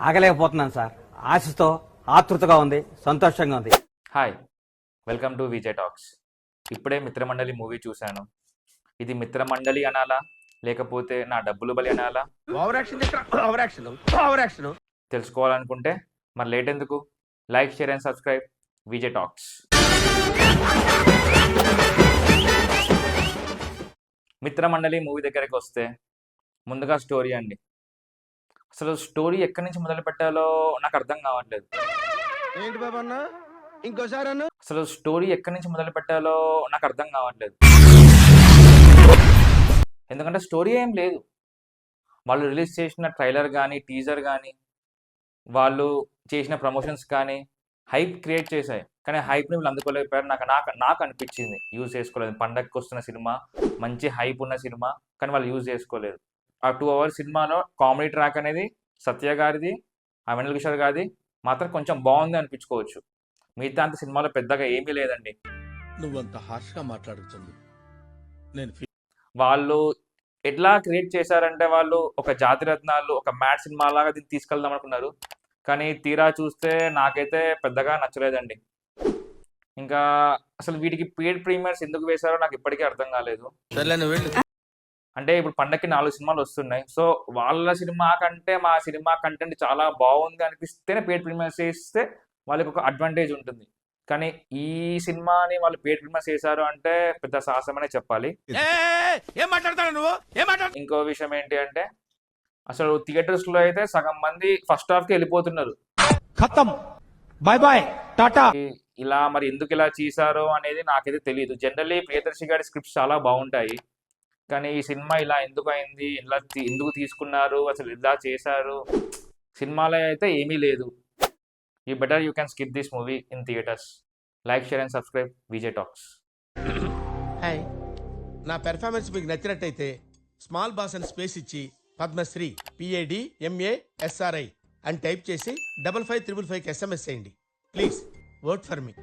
ఆగలేకపోతున్నాను sir. ఆశతో ఆతృతగా ఉంది, సంతోషంగా ఉంది. Hi, welcome to Vijay talks. ఇప్పుడే మిత్రమండలి మూవీ చూశాను. ఇది మిత్రమండలి అనాలా లేకపోతే నా డబ్బులు బలి అనాలా తెలుసుకోవాలనుకుంటే మరి లేట్ ఎందుకు? Like, share and subscribe Vijay talks. Mitramandali movie దగ్గరికి వస్తే ముందుగా స్టోరీ అండి. అసలు స్టోరీ ఎక్కడి నుంచి మొదలు పెట్టాలో నాకు అర్థం కావట్లేదు. ఏంటి బాబు అన్న ఇంకోసారి అన్న అసలు స్టోరీ ఎక్కడి నుంచి మొదలు పెట్టాలో నాకు అర్థం కావట్లేదు. ఎందుకంటే స్టోరీ ఏం లేదు. వాళ్ళు రిలీజ్ చేసిన ట్రైలర్ కానీ, టీజర్ కానీ, వాళ్ళు చేసిన ప్రమోషన్స్ కానీ హైప్ క్రియేట్ చేశాయి. కానీ హైప్ని వీళ్ళు అందుకోలేకపోయారు. నాకు నాకు నాకు అనిపించింది యూజ్ చేసుకోలేదు. పండగకి వస్తున్న సినిమా, మంచి హైప్ ఉన్న సినిమా, కానీ వాళ్ళు యూజ్ చేసుకోలేదు. ఆ 2 hours సినిమాలో కామెడీ ట్రాక్ అనేది సత్య గారిది, ఆ వెన్నెల కిషోర్ గారిది మాత్రం కొంచెం బాగుంది అనిపించుకోవచ్చు. మిగతా అంత సినిమాలో పెద్దగా ఏమీ లేదండి. నువ్వంత హార్ష్గా మాట్లాడుతుంది నేను వాళ్ళు ఎట్లా క్రియేట్ చేశారంటే, వాళ్ళు ఒక జాతిరత్నాలు, ఒక మ్యాడ్ సినిమా లాగా దీన్ని తీసుకెళ్దాం అనుకున్నారు. కానీ తీరా చూస్తే నాకైతే పెద్దగా నచ్చలేదండి. ఇంకా అసలు వీటికి పెయిడ్ ప్రీమియర్స్ ఎందుకు వేశారో నాకు ఇప్పటికీ అర్థం కాలేదు. అంటే ఇప్పుడు పండక్కి 4 సినిమాలు వస్తున్నాయి. సో వాళ్ళ సినిమా కంటే మా సినిమా కంటెంట్ చాలా బాగుంది అనిపిస్తేనే పెయిడ్ ప్రీమియర్స్ వేస్తే వాళ్ళకి ఒక అడ్వాంటేజ్ ఉంటుంది. కానీ ఈ సినిమాని వాళ్ళు పెయిడ్ ప్రీమియర్స్ వేశారు అంటే పెద్ద సాహసమనే చెప్పాలి. ఇంకో విషయం ఏంటి అంటే, అసలు థియేటర్స్ లో అయితే సగం మంది ఫస్ట్ హాఫ్ కి వెళ్ళిపోతున్నారు. Bye bye tata. ఇలా మరి ఎందుకు ఇలా చేశారో అనేది నాకైతే తెలియదు. జనరల్లీ ప్రియదర్శి గారి స్క్రిప్ట్స్ చాలా బాగుంటాయి. కానీ ఈ సినిమా ఇలా ఎందుకు అయింది, ఇలా ఎందుకు తీసుకున్నారు, అసలు ఇలా చేశారు, సినిమాలో అయితే ఏమీ లేదు. You better you can skip this movie in theatres. Like, share and subscribe Vijay talks. Hi, నా పెర్ఫార్మెన్స్ మీకు నచ్చినట్టయితే స్మాల్ బాస్ అని స్పేస్ ఇచ్చి పద్మశ్రీ PADMASRI అని టైప్ చేసి 5555 SMS చేయండి. Please vote for me.